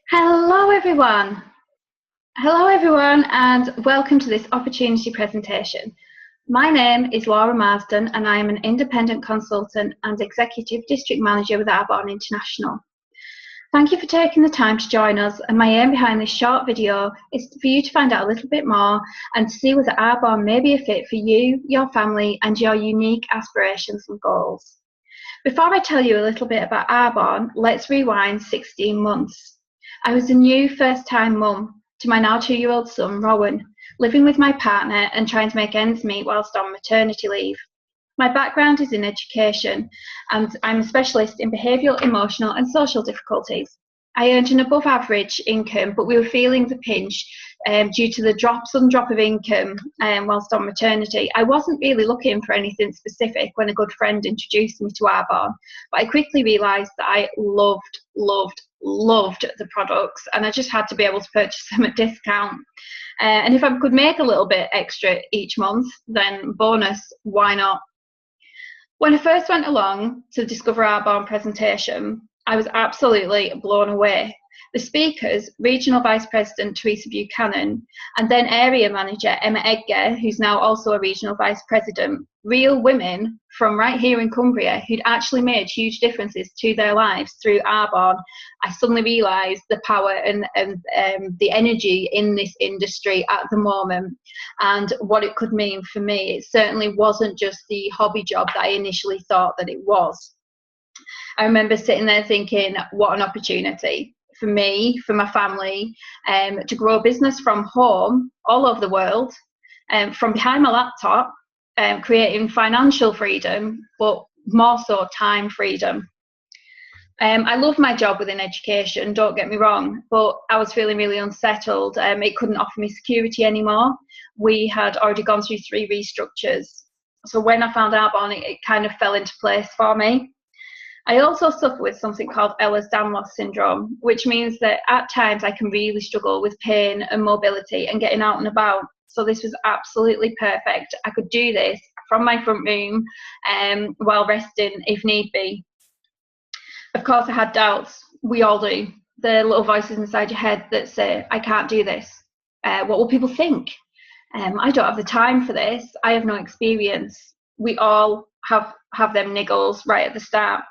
Hello everyone. Hello everyone and welcome to this opportunity presentation. My name is Laura Marsden and I am an independent consultant and executive district manager with Arbonne International. Thank you for taking the time to join us, and my aim behind this short video is for you to find out a little bit more and to see whether Arbonne may be a fit for you, your family and your unique aspirations and goals. Before I tell you a little bit about Arbonne, let's rewind 16 months. I was a new first-time mum to my now 2-year-old son, Rowan, living with my partner and trying to make ends meet whilst on maternity leave. My background is in education and I'm a specialist in behavioural, emotional and social difficulties. I earned an above average income, but we were feeling the pinch due to the sudden drop of income whilst on maternity. I wasn't really looking for anything specific when a good friend introduced me to Arbonne, but I quickly realised that I loved the products and I just had to be able to purchase them at discount. And if I could make a little bit extra each month, then bonus, why not? When I first went along to the Discover Arbonne presentation, I was absolutely blown away. The speakers, Regional Vice President Teresa Buchanan and then Area Manager Emma Edgar, who's now also a Regional Vice President, real women from right here in Cumbria who'd actually made huge differences to their lives through Arbonne. I suddenly realised the power and the energy in this industry at the moment and what it could mean for me. It certainly wasn't just the hobby job that I initially thought that it was. I remember sitting there thinking, what an opportunity for me, for my family, to grow a business from home all over the world, from behind my laptop, creating financial freedom, but more so time freedom. I love my job within education, don't get me wrong, but I was feeling really unsettled. It couldn't offer me security anymore. We had already gone through 3 restructures. So when I found Arbonne, it kind of fell into place for me. I also suffer with something called Ehlers-Danlos syndrome, which means that at times I can really struggle with pain and mobility and getting out and about. So this was absolutely perfect. I could do this from my front room while resting if need be. Of course, I had doubts. We all do. The little voices inside your head that say, I can't do this. What will people think? I don't have the time for this. I have no experience. We all have them niggles right at the start.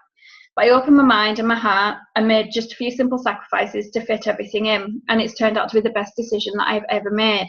But I opened my mind and my heart and made just a few simple sacrifices to fit everything in, and it's turned out to be the best decision that I've ever made.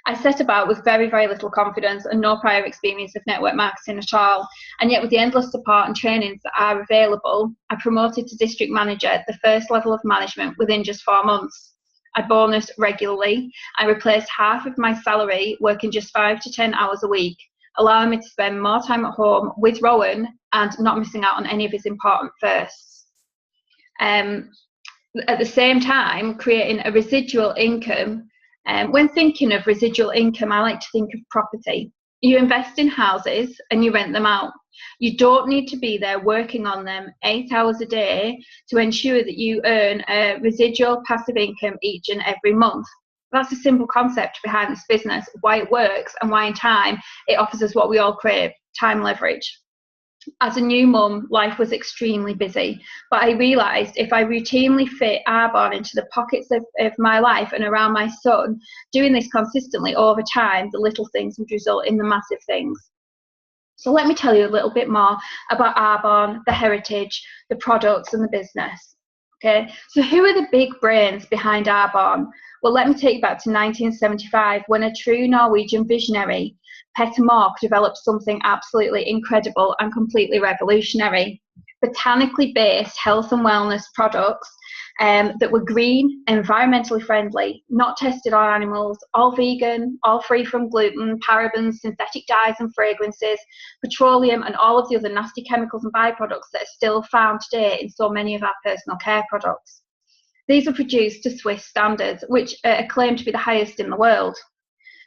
I set about with very, very little confidence and no prior experience of network marketing at all, and yet with the endless support and trainings that are available, I promoted to district manager at the first level of management within just 4 months. I bonused regularly. I replaced half of my salary working just 5 to 10 hours a week, allowing me to spend more time at home with Rowan and not missing out on any of his important firsts. At the same time, creating a residual income. When thinking of residual income, I like to think of property. You invest in houses and you rent them out. You don't need to be there working on them 8 hours a day to ensure that you earn a residual passive income each and every month. That's a simple concept behind this business, why it works and why in time it offers us what we all crave, time leverage. As a new mum, life was extremely busy, but I realised if I routinely fit Arbonne into the pockets of my life and around my son, doing this consistently over time, the little things would result in the massive things. So let me tell you a little bit more about Arbonne, the heritage, the products and the business. Okay, so who are the big brains behind Arbonne? Well, let me take you back to 1975 when a true Norwegian visionary, Petter Mork, developed something absolutely incredible and completely revolutionary. Botanically based health and wellness products that were green, environmentally friendly, not tested on animals, all vegan, all free from gluten, parabens, synthetic dyes and fragrances, petroleum and all of the other nasty chemicals and byproducts that are still found today in so many of our personal care products. These were produced to Swiss standards, which are claimed to be the highest in the world,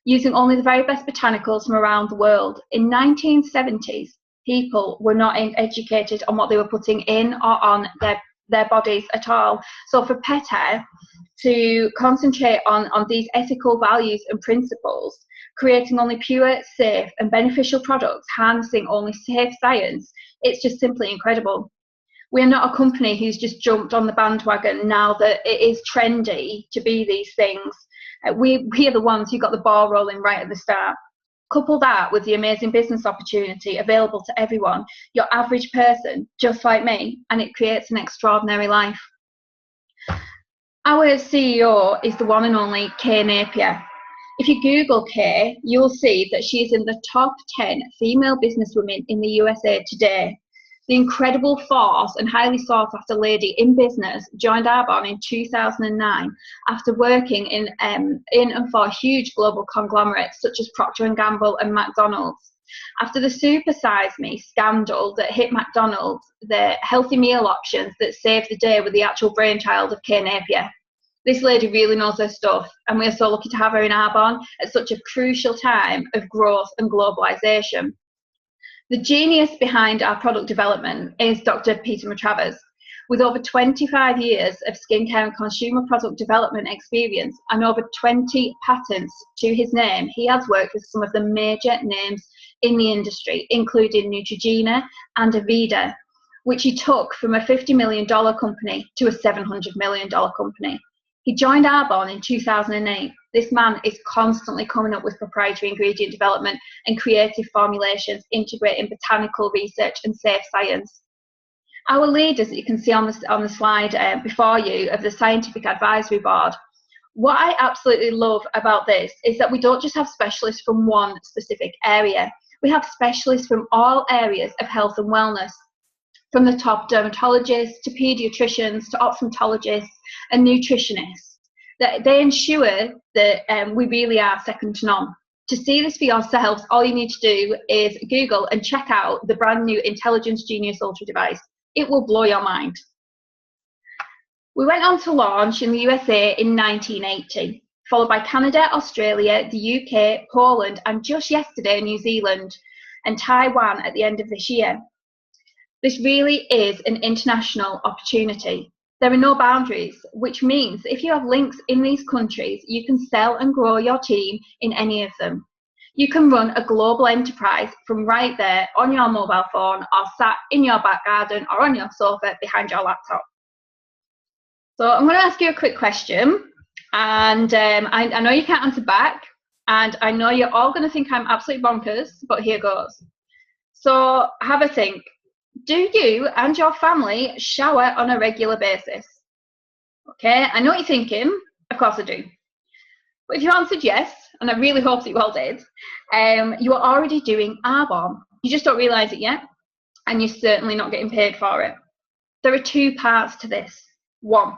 using only the very best botanicals from around the world. In 1970s, people were not educated on what they were putting in or on their bodies at all. So for Petter to concentrate on these ethical values and principles, creating only pure, safe and beneficial products, harnessing only safe science, it's just simply incredible. We're not a company who's just jumped on the bandwagon now that it is trendy to be these things. We are the ones who got the ball rolling right at the start. Couple that with the amazing business opportunity available to everyone, your average person, just like me, and it creates an extraordinary life. Our CEO is the one and only Kay Napier. If you Google Kay, you'll see that she is in the top 10 female businesswomen in the USA today. The incredible force and highly sought after lady in business joined Arbonne in 2009 after working in and for huge global conglomerates such as Procter & Gamble and McDonald's. After the Super Size Me scandal that hit McDonald's, the healthy meal options that saved the day were the actual brainchild of Kay Napier. This lady really knows her stuff, and we're so lucky to have her in Arbonne at such a crucial time of growth and globalisation. The genius behind our product development is Dr. Peter Matravers. With over 25 years of skincare and consumer product development experience and over 20 patents to his name, he has worked with some of the major names in the industry, including Neutrogena and Aveda, which he took from a $50 million company to a $700 million company. He joined Arbonne in 2008. This man is constantly coming up with proprietary ingredient development and creative formulations, integrating botanical research and safe science. Our leaders, that you can see on the slide before you, of the Scientific Advisory Board, what I absolutely love about this is that we don't just have specialists from one specific area. We have specialists from all areas of health and wellness, from the top dermatologists to paediatricians to ophthalmologists and nutritionists. That they ensure that we really are second to none. To see this for yourselves, all you need to do is Google and check out the brand new Intelligence Genius Ultra device. It will blow your mind. We went on to launch in the USA in 1980, followed by Canada, Australia, the UK, Poland, and just yesterday, New Zealand and Taiwan at the end of this year. This really is an international opportunity. There are no boundaries, which means if you have links in these countries, you can sell and grow your team in any of them. You can run a global enterprise from right there on your mobile phone or sat in your back garden or on your sofa behind your laptop. So I'm going to ask you a quick question, and I know you can't answer back, and I know you're all going to think I'm absolutely bonkers, but here goes. So have a think. Do you and your family shower on a regular basis? Okay, I know what you're thinking. Of course I do. But if you answered yes, and I really hope that you all did, you are already doing Arbonne. You just don't realise it yet, and you're certainly not getting paid for it. There are two parts to this. One,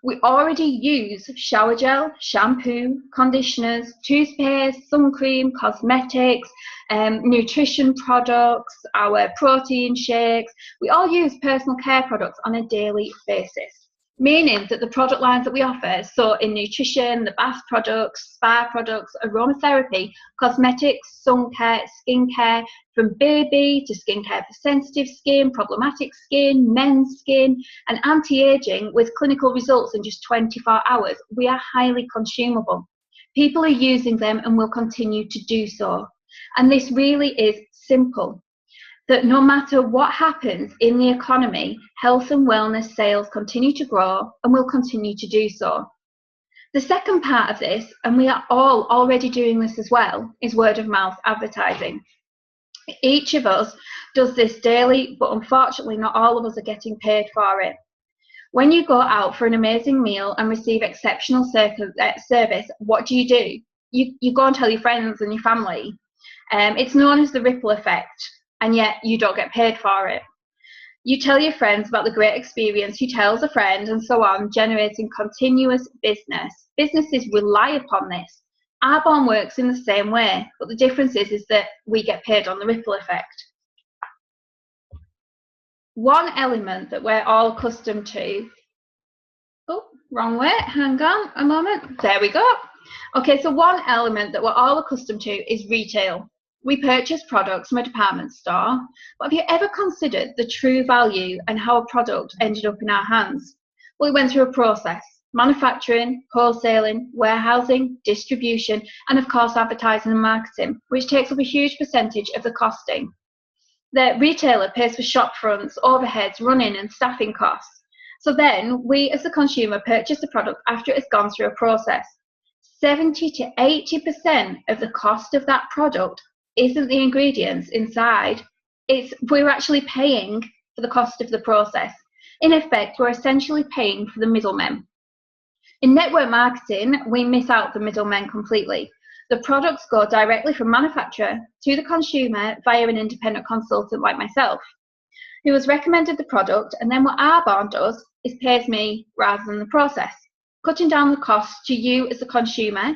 we already use shower gel, shampoo, conditioners, toothpaste, sun cream, cosmetics, nutrition products, our protein shakes. We all use personal care products on a daily basis, meaning that the product lines that we offer, so in nutrition, the bath products, spa products, aromatherapy, cosmetics, sun care, skin care, from baby to skincare for sensitive skin, problematic skin, men's skin, and anti-aging with clinical results in just 24 hours, we are highly consumable. People are using them and will continue to do so. And this really is simple, that no matter what happens in the economy, health and wellness sales continue to grow and will continue to do so. The second part of this, and we are all already doing this as well, is word of mouth advertising. Each of us does this daily, but unfortunately not all of us are getting paid for it. When you go out for an amazing meal and receive exceptional service, what do? You go and tell your friends and your family. It's known as the ripple effect, and yet you don't get paid for it. You tell your friends about the great experience, who tells a friend, and so on, generating continuous business. Businesses rely upon this. Arbonne works in the same way, but the difference is that we get paid on the ripple effect. One element that we're all accustomed to, oh, wrong way, hang on a moment, there we go. Okay, so one element that we're all accustomed to is retail. We purchase products from a department store, but have you ever considered the true value and how a product ended up in our hands? Well, it went through a process: manufacturing, wholesaling, warehousing, distribution, and of course advertising and marketing, which takes up a huge percentage of the costing. The retailer pays for shop fronts, overheads, running and staffing costs. So then we as the consumer purchase the product after it has gone through a process. 70 to 80% of the cost of that product isn't the ingredients inside. We're actually paying for the cost of the process. In effect, we're essentially paying for the middlemen. In network marketing, we miss out the middlemen completely. The products go directly from manufacturer to the consumer via an independent consultant like myself, who has recommended the product, and then what Arbonne does is pays me rather than the process, cutting down the cost to you as the consumer,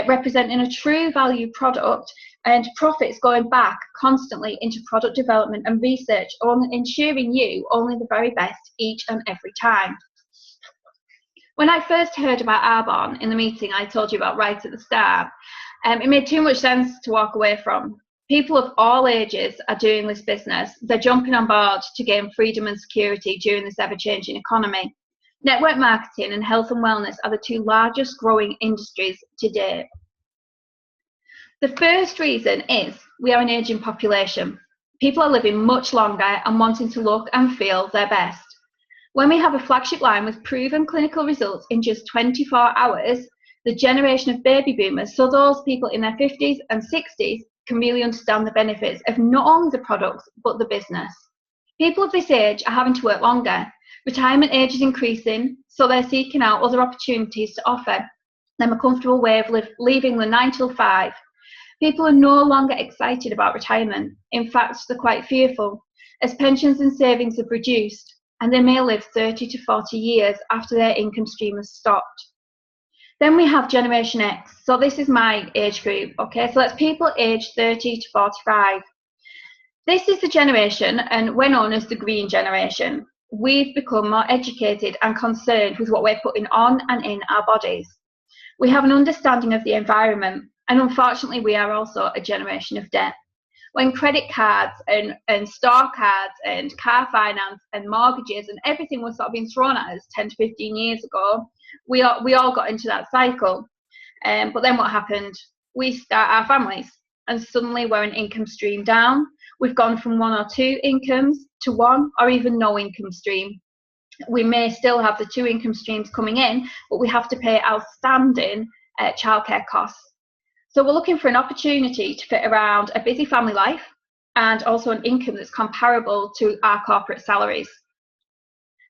representing a true value product, and profits going back constantly into product development and research, ensuring you only the very best each and every time. When I first heard about Arbonne in the meeting I told you about right at the start, it made too much sense to walk away from. People of all ages are doing this business. They're jumping on board to gain freedom and security during this ever-changing economy. Network marketing and health and wellness are the two largest growing industries today. The first reason is we are an ageing population. People are living much longer and wanting to look and feel their best. When we have a flagship line with proven clinical results in just 24 hours, the generation of baby boomers, so those people in their 50s and 60s, can really understand the benefits of not only the products, but the business. People of this age are having to work longer. Retirement age is increasing, so they're seeking out other opportunities to offer them a comfortable way of leaving the 9 till 5. People are no longer excited about retirement. In fact, they're quite fearful, as pensions and savings have reduced, and they may live 30 to 40 years after their income stream has stopped. Then we have Generation X. So this is my age group, okay? So that's people aged 30 to 45. This is the generation, and we're known as the green generation. We've become more educated and concerned with what we're putting on and in our bodies. We have an understanding of the environment, and unfortunately we are also a generation of debt. When credit cards and store cards and car finance and mortgages and everything was sort of being thrown at us 10 to 15 years ago, we all got into that cycle. But then what happened? We start our families, and suddenly we're an income stream down. We've gone from 1 or 2 incomes to 1 or even no income stream. We may still have the 2 income streams coming in, but we have to pay outstanding childcare costs. So we're looking for an opportunity to fit around a busy family life and also an income that's comparable to our corporate salaries.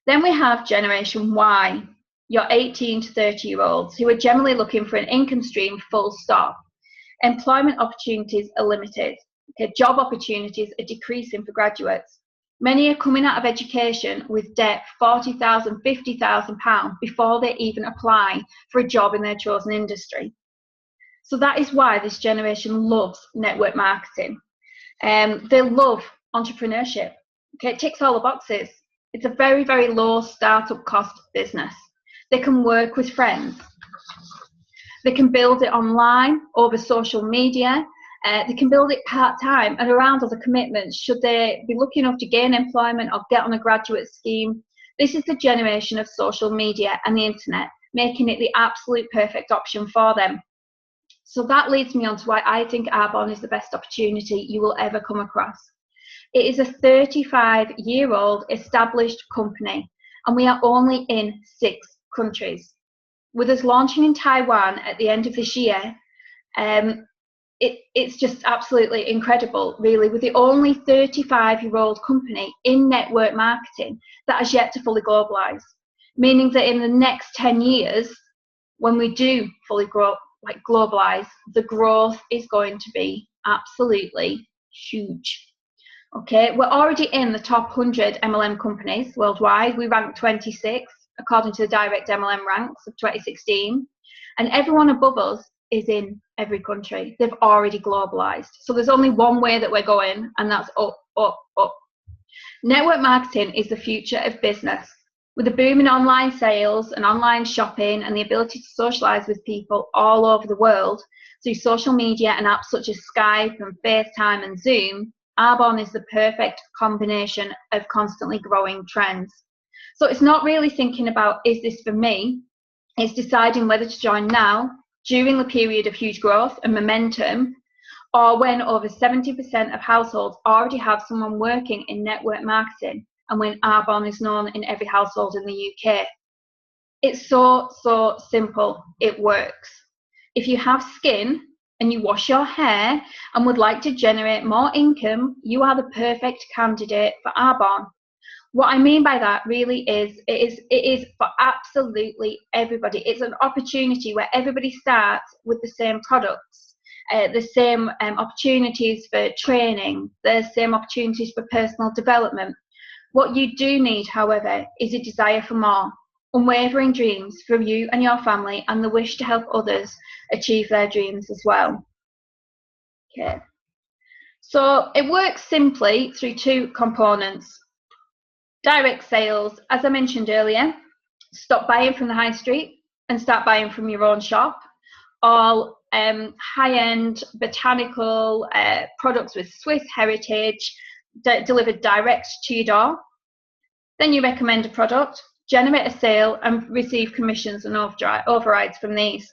Then we have Generation Y, your 18 to 30-year-olds, who are generally looking for an income stream full stop. Employment opportunities are limited. Okay, job opportunities are decreasing for graduates. Many are coming out of education with debt £40,000, £50,000 before they even apply for a job in their chosen industry. So that is why this generation loves network marketing. They love entrepreneurship. Okay, it ticks all the boxes. It's a very, very low startup cost business. They can work with friends. They can build it online over social media. They can build it part-time and around other commitments should they be lucky enough to gain employment or get on a graduate scheme. This is the generation of social media and the internet, making it the absolute perfect option for them. So that leads me on to why I think Arbonne is the best opportunity you will ever come across. It is a 35-year-old established company, and we are only in 6 countries. With us launching in Taiwan at the end of this year, it's just absolutely incredible, really. We're the only 35-year-old company in network marketing that has yet to fully globalise, meaning that in the next 10 years, when we do fully globalise, the growth is going to be absolutely huge. Okay, we're already in the top 100 MLM companies worldwide. We rank 26 according to the Direct MLM ranks of 2016, and everyone above us is in every country. They've already globalised. So there's only one way that we're going, and that's up, up, up. Network marketing is the future of business. With the boom in online sales and online shopping and the ability to socialise with people all over the world through social media and apps such as Skype and FaceTime and Zoom, Arbonne is the perfect combination of constantly growing trends. So it's not really thinking about, is this for me? It's deciding whether to join now, during the period of huge growth and momentum, or when over 70% of households already have someone working in network marketing, and when Arbonne is known in every household in the UK. It's so simple. It works. If you have skin and you wash your hair and would like to generate more income, you are the perfect candidate for Arbonne. What I mean by that really is it is for absolutely everybody. It's an opportunity where everybody starts with the same products, the same opportunities for training, the same opportunities for personal development. What you do need, however, is a desire for more, unwavering dreams for you and your family, and the wish to help others achieve their dreams as well. Okay. So it works simply through two components. Direct sales, as I mentioned earlier, stop buying from the high street and start buying from your own shop. All high-end botanical products with Swiss heritage delivered direct to your door. Then you recommend a product, generate a sale, and receive commissions and overrides from these.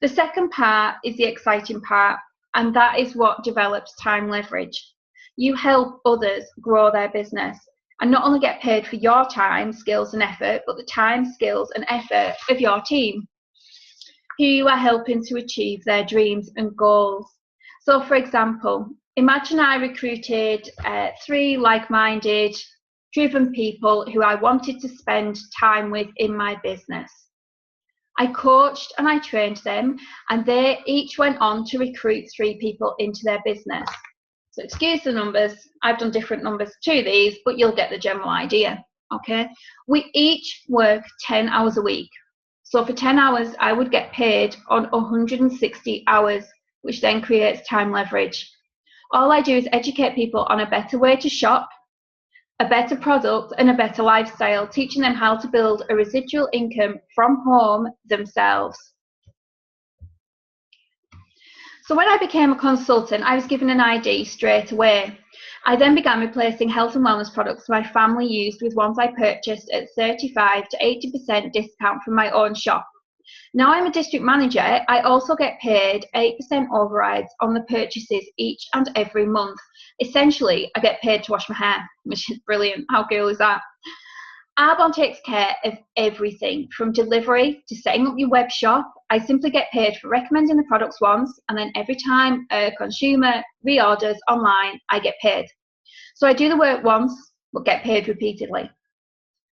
The second part is the exciting part, and that is what develops time leverage. You help others grow their business and not only get paid for your time, skills, and effort, but the time, skills, and effort of your team, who you are helping to achieve their dreams and goals. So, for example, imagine I recruited 3 like-minded, driven people who I wanted to spend time with in my business. I coached and I trained them, and they each went on to recruit 3 people into their business. So excuse the numbers, I've done different numbers to these, but you'll get the general idea, okay? We each work 10 hours a week. So for 10 hours, I would get paid on 160 hours, which then creates time leverage. All I do is educate people on a better way to shop, a better product, and a better lifestyle, teaching them how to build a residual income from home themselves. So when I became a consultant, I was given an ID straight away. I then began replacing health and wellness products my family used with ones I purchased at 35 to 80% discount from my own shop. Now I'm a district manager, I also get paid 8% overrides on the purchases each and every month. Essentially, I get paid to wash my hair, which is brilliant. How cool is that? Arbonne takes care of everything from delivery to setting up your web shop. I simply get paid for recommending the products once, and then every time a consumer reorders online, I get paid. So I do the work once, but get paid repeatedly.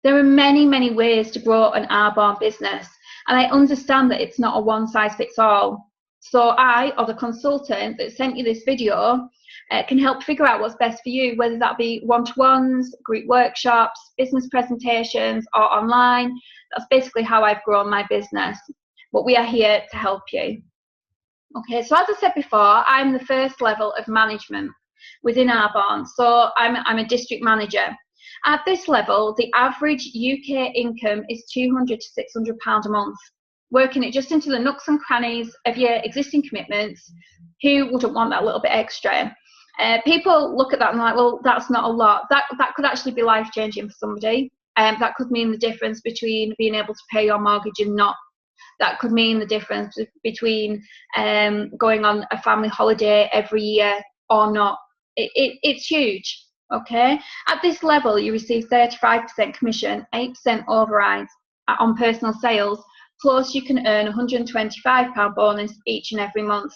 There are many ways to grow an Arbonne business, and I understand that it's not a one-size-fits-all. So I, or the consultant that sent you this video, can help figure out what's best for you, whether that be one-to-ones, group workshops, business presentations, or online. That's basically how I've grown my business. But we are here to help you. Okay, so as I said before, I'm the first level of management within Arbonne. So I'm a district manager. At this level, the average UK income is £200 to £600 a month. Working it just into the nooks and crannies of your existing commitments. Who wouldn't want that little bit extra? People look at that and like, well, that's not a lot. That could actually be life-changing for somebody. That could mean the difference between being able to pay your mortgage and not. That could mean the difference between going on a family holiday every year or not. It's huge. Okay, at this level, you receive 35% commission, 8% overrides on personal sales, plus you can earn £125 bonus each and every month.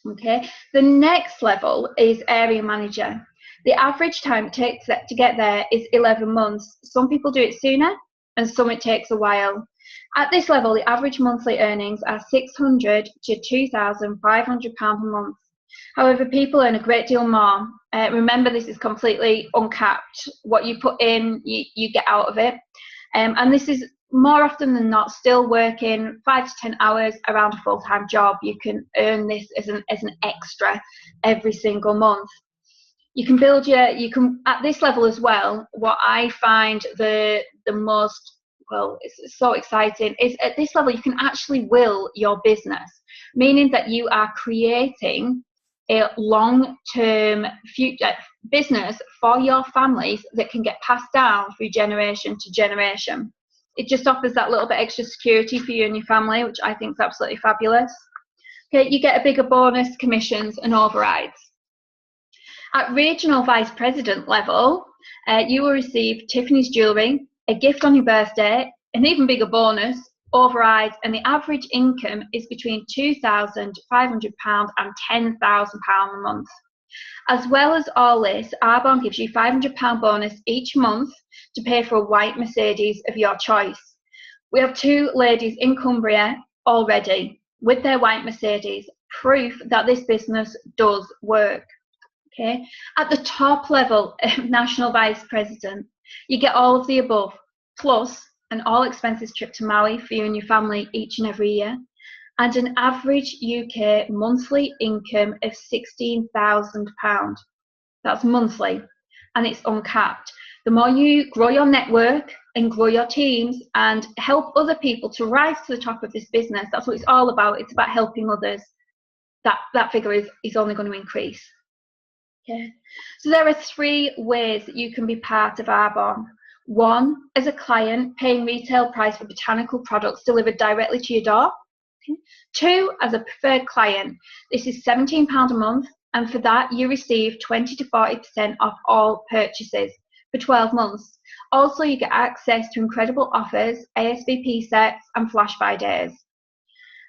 Okay, the next level is area manager. The average time it takes to get there is 11 months. Some people do it sooner, and some it takes a while. At this level, the average monthly earnings are £600 to £2,500 a month. However, people earn a great deal more. Remember, this is completely uncapped. What you put in, you get out of it. And this is more often than not still working 5 to 10 hours around a full-time job. You can earn this as an extra every single month. You can build at this level as well, what I find the most, well, it's so exciting, is at this level you can actually will your business, meaning that you are creating a long-term future business for your families that can get passed down through generation to generation. It just offers that little bit extra security for you and your family, which I think is absolutely fabulous. Okay, you get a bigger bonus, commissions and overrides. At regional vice president level, you will receive Tiffany's jewellery, a gift on your birthday, an even bigger bonus, overrides, and the average income is between £2,500 and £10,000 a month. As well as all this, Arbonne gives you £500 bonus each month to pay for a white Mercedes of your choice. We have 2 ladies in Cumbria already with their white Mercedes, proof that this business does work. Okay. At the top level, national vice president, you get all of the above, plus an all expenses trip to Maui for you and your family each and every year, and an average UK monthly income of £16,000. That's monthly, and it's uncapped. The more you grow your network and grow your teams and help other people to rise to the top of this business, that's what it's all about. It's about helping others. That figure is only going to increase. Okay. So there are 3 ways that you can be part of Arbonne. 1, as a client, paying retail price for botanical products delivered directly to your door. Okay. 2, as a preferred client. This is £17 a month, and for that you receive 20 to 40% off all purchases for 12 months. Also, you get access to incredible offers, ASVP sets and flash buy days.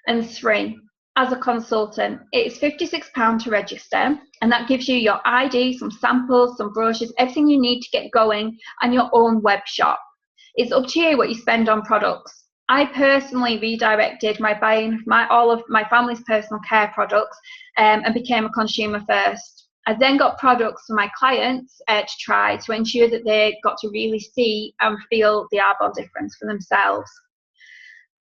And 3, as a consultant, it's £56 to register, and that gives you your ID, some samples, some brochures, everything you need to get going, and your own web shop. It's up to you what you spend on products. I personally redirected my buying of all of my family's personal care products and became a consumer first. I then got products for my clients to try to ensure that they got to really see and feel the Arbonne difference for themselves.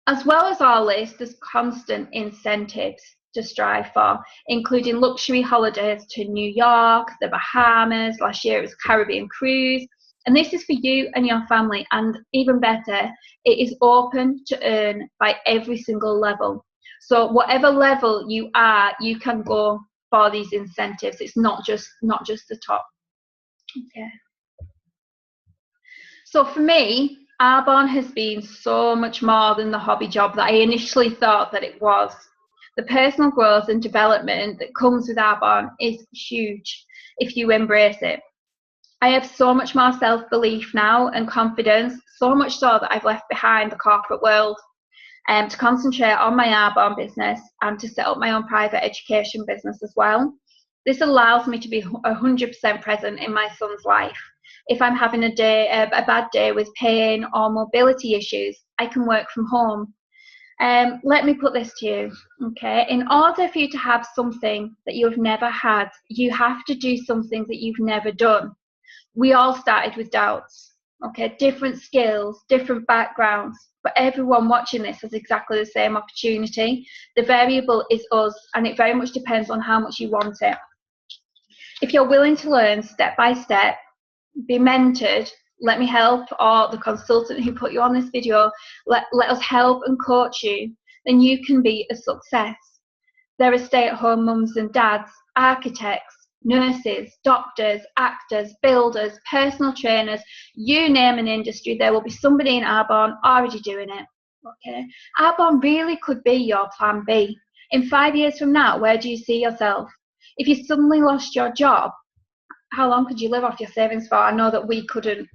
As well as all this, there's constant incentives to strive for, including luxury holidays to New York, the Bahamas, last year it was a Caribbean cruise, and this is for you and your family, and even better, it is open to earn by every single level. So whatever level you are, you can go for these incentives. It's not just the top. Okay. So for me, Arbonne has been so much more than the hobby job that I initially thought that it was. The personal growth and development that comes with Arbonne is huge if you embrace it. I have so much more self-belief now and confidence, so much so that I've left behind the corporate world to concentrate on my Arbonne business and to set up my own private education business as well. This allows me to be 100% present in my son's life. If I'm having a bad day with pain or mobility issues, I can work from home. Let me put this to you, okay? In order for you to have something that you have never had, you have to do something that you've never done. We all started with doubts, okay? Different skills, different backgrounds, but everyone watching this has exactly the same opportunity. The variable is us, and it very much depends on how much you want it. If you're willing to learn step by step, be mentored, let me help, or the consultant who put you on this video, let us help and coach you, then you can be a success. There are stay-at-home mums and dads, architects, nurses, doctors, actors, builders, personal trainers, you name an industry, there will be somebody in Arbonne already doing it. Okay, Arbonne really could be your plan B. In 5 years from now, where do you see yourself? If you suddenly lost your job, how long could you live off your savings for? I know that we couldn't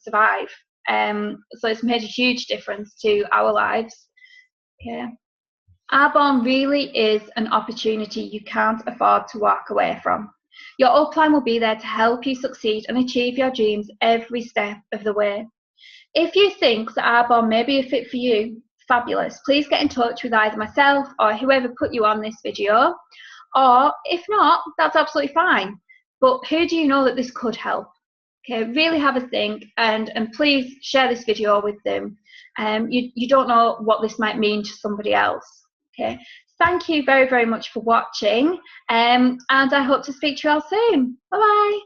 survive. So it's made a huge difference to our lives. Okay. Arbonne really is an opportunity you can't afford to walk away from. Your upline will be there to help you succeed and achieve your dreams every step of the way. If you think that Arbonne may be a fit for you, fabulous. Please get in touch with either myself or whoever put you on this video. Or if not, that's absolutely fine. But who do you know that this could help? Okay, really have a think, and please share this video with them. You don't know what this might mean to somebody else. Okay, thank you very, very much for watching, and I hope to speak to you all soon. Bye bye.